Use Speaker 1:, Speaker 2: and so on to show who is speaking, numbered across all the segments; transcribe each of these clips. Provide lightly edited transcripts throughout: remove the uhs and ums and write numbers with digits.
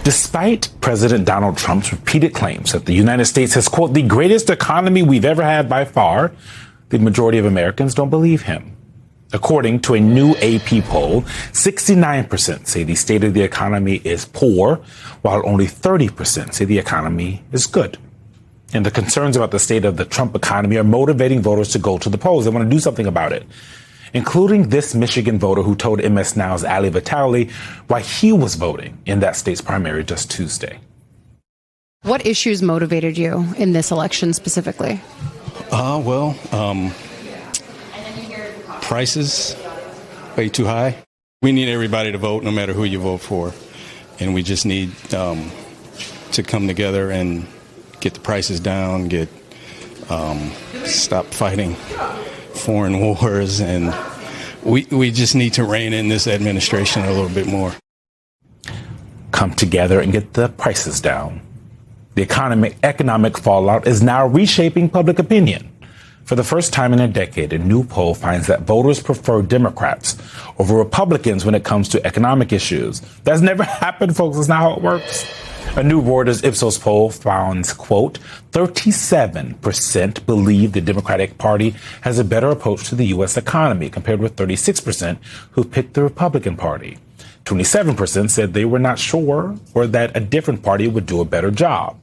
Speaker 1: Despite President Donald Trump's repeated claims that the United States has, quote, the greatest economy we've ever had by far, the majority of Americans don't believe him. According to a new AP poll, 69% say the state of the economy is poor, while only 30% say the economy is good. And the concerns about the state of the Trump economy are motivating voters to go to the polls. They want to do something about it, including this Michigan voter who told MS Now's Ali Vitale why he was voting in that state's primary just Tuesday.
Speaker 2: What issues motivated you in this election specifically?
Speaker 3: Prices way too high. We need everybody to vote, no matter who you vote for. And we just need to come together and get the prices down, stop fighting foreign wars, and we just need to rein in this administration a little bit more.
Speaker 1: Come together and get the prices down. The economic fallout is now reshaping public opinion. For the first time in a decade, a new poll finds that voters prefer Democrats over Republicans when it comes to economic issues. That's never happened, folks. That's not how it works. A new Reuters Ipsos poll finds, quote, 37% believe the Democratic Party has a better approach to the U.S. economy, compared with 36% who picked the Republican Party. 27% said they were not sure or that a different party would do a better job.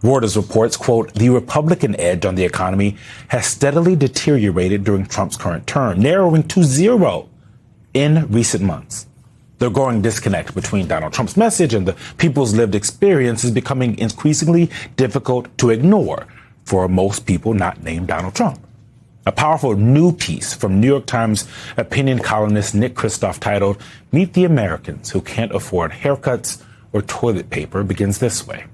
Speaker 1: Reuters reports, quote, the Republican edge on the economy has steadily deteriorated during Trump's current term, narrowing to 0 in recent months. The growing disconnect between Donald Trump's message and the people's lived experience is becoming increasingly difficult to ignore for most people not named Donald Trump. A powerful new piece from New York Times opinion columnist Nick Kristof titled, Meet the Americans Who Can't Afford Haircuts or Toilet Paper begins this way.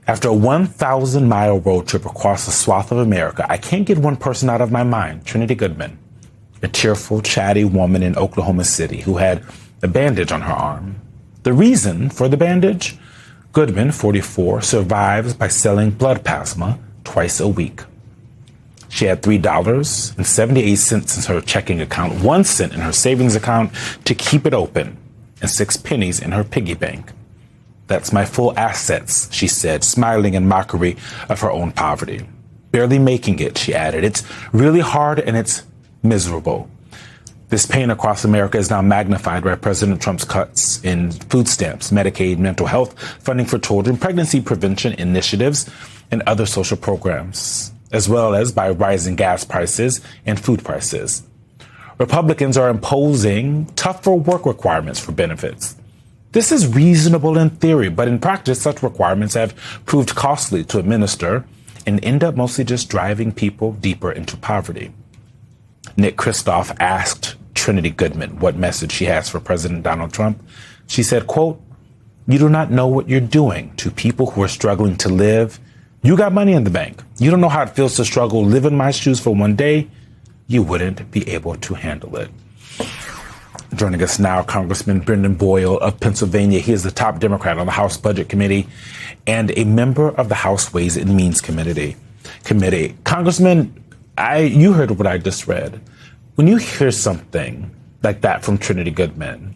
Speaker 1: After a 1,000-mile road trip across a swath of America, I can't get one person out of my mind, Trinity Goodman, a tearful, chatty woman in Oklahoma City who had a bandage on her arm. The reason for the bandage? Goodman, 44, survives by selling blood plasma twice a week. She had $3.78 in her checking account, 1 cent in her savings account to keep it open, and 6 pennies in her piggy bank. That's my full assets, she said, smiling in mockery of her own poverty. Barely making it, she added. It's really hard and it's miserable. This pain across America is now magnified by President Trump's cuts in food stamps, Medicaid, mental health, funding for children, pregnancy prevention initiatives, and other social programs, as well as by rising gas prices and food prices. Republicans are imposing tougher work requirements for benefits. This is reasonable in theory, but in practice, such requirements have proved costly to administer and end up mostly just driving people deeper into poverty. Nick Kristof asked Trinity Goodman what message she has for President Donald Trump. She said, quote, you do not know what you're doing to people who are struggling to live. You got money in the bank. You don't know how it feels to struggle, live in my shoes for one day. You wouldn't be able to handle it. Joining us now, Congressman Brendan Boyle of Pennsylvania. He is the top Democrat on the House Budget Committee and a member of the House Ways and Means Committee. Congressman, you heard what I just read. When you hear something like that from Trinity Goodman,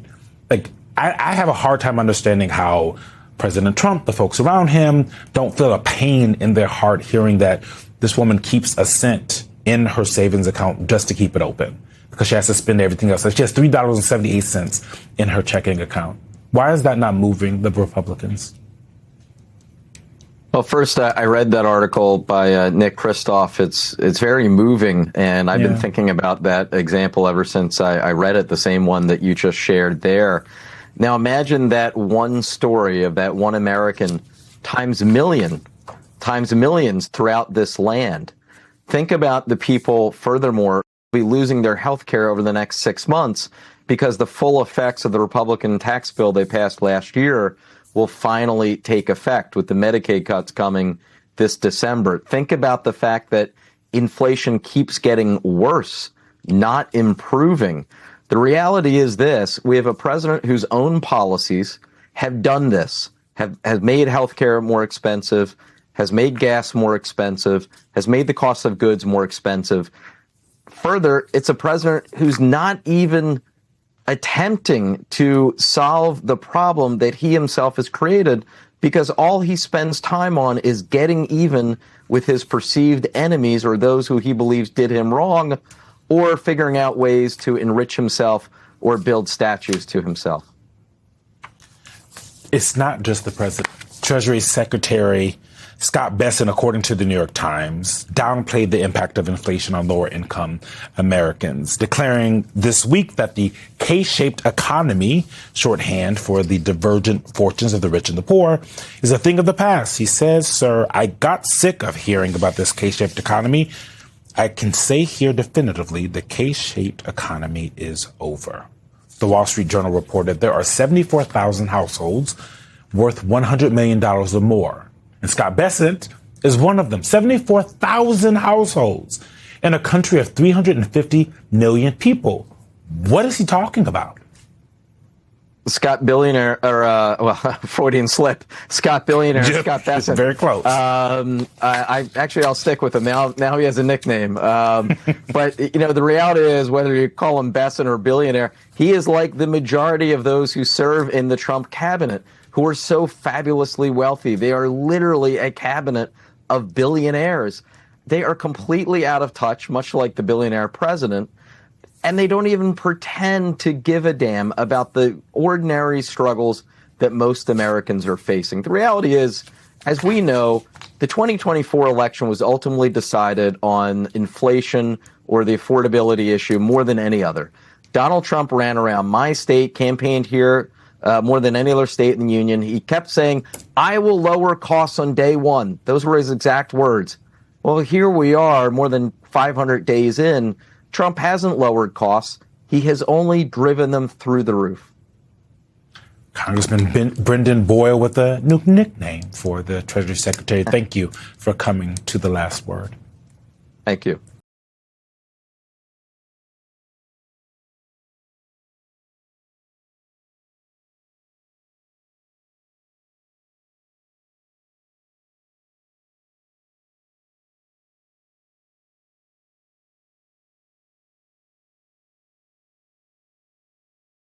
Speaker 1: I have a hard time understanding how President Trump, the folks around him, don't feel a pain in their heart hearing that this woman keeps a cent in her savings account just to keep it open, because she has to spend everything else. She has $3.78 in her checking account. Why is that not moving the Republicans?
Speaker 4: Well, first, I read that article by Nick Kristof. It's very moving, and I've been thinking about that example ever since I read it, the same one that you just shared there. Now, imagine that one story of that one American times millions throughout this land. Think about the people, furthermore, be losing their health care over the next 6 months because the full effects of the Republican tax bill they passed last year will finally take effect with the Medicaid cuts coming this December. Think about the fact that inflation keeps getting worse, not improving. The reality is this: we have a president whose own policies have done this, has made healthcare more expensive, has made gas more expensive, has made the cost of goods more expensive. Further, it's a president who's not even attempting to solve the problem that he himself has created, because all he spends time on is getting even with his perceived enemies or those who he believes did him wrong, or figuring out ways to enrich himself or build statues to himself.
Speaker 1: It's not just the president. Treasury Secretary Scott Bessent, according to the New York Times, downplayed the impact of inflation on lower income Americans, declaring this week that the K-shaped economy, shorthand for the divergent fortunes of the rich and the poor, is a thing of the past. He says, "Sir, I got sick of hearing about this K-shaped economy. I can say here definitively the K-shaped economy is over." The Wall Street Journal reported there are 74,000 households worth $100 million or more. And Scott Bessent is one of them. 74,000 households in a country of 350 million people. What is he talking about?
Speaker 4: Scott Billionaire, or Freudian slip. Scott Billionaire, Scott Bessent.
Speaker 1: Very close.
Speaker 4: I'll stick with him now. Now he has a nickname. But the reality is, whether you call him Bessent or Billionaire, he is like the majority of those who serve in the Trump cabinet, who are so fabulously wealthy. They are literally a cabinet of billionaires. They are completely out of touch, much like the billionaire president. And they don't even pretend to give a damn about the ordinary struggles that most Americans are facing. The reality is, as we know, the 2024 election was ultimately decided on inflation or the affordability issue more than any other. Donald Trump ran around my state, campaigned here more than any other state in the union. He kept saying, "I will lower costs on day one." Those were his exact words. Well, here we are more than 500 days in. Trump hasn't lowered costs. He has only driven them through the roof.
Speaker 1: Congressman Brendan Boyle with a new nickname for the Treasury Secretary. Thank you for coming to The Last Word.
Speaker 4: Thank you.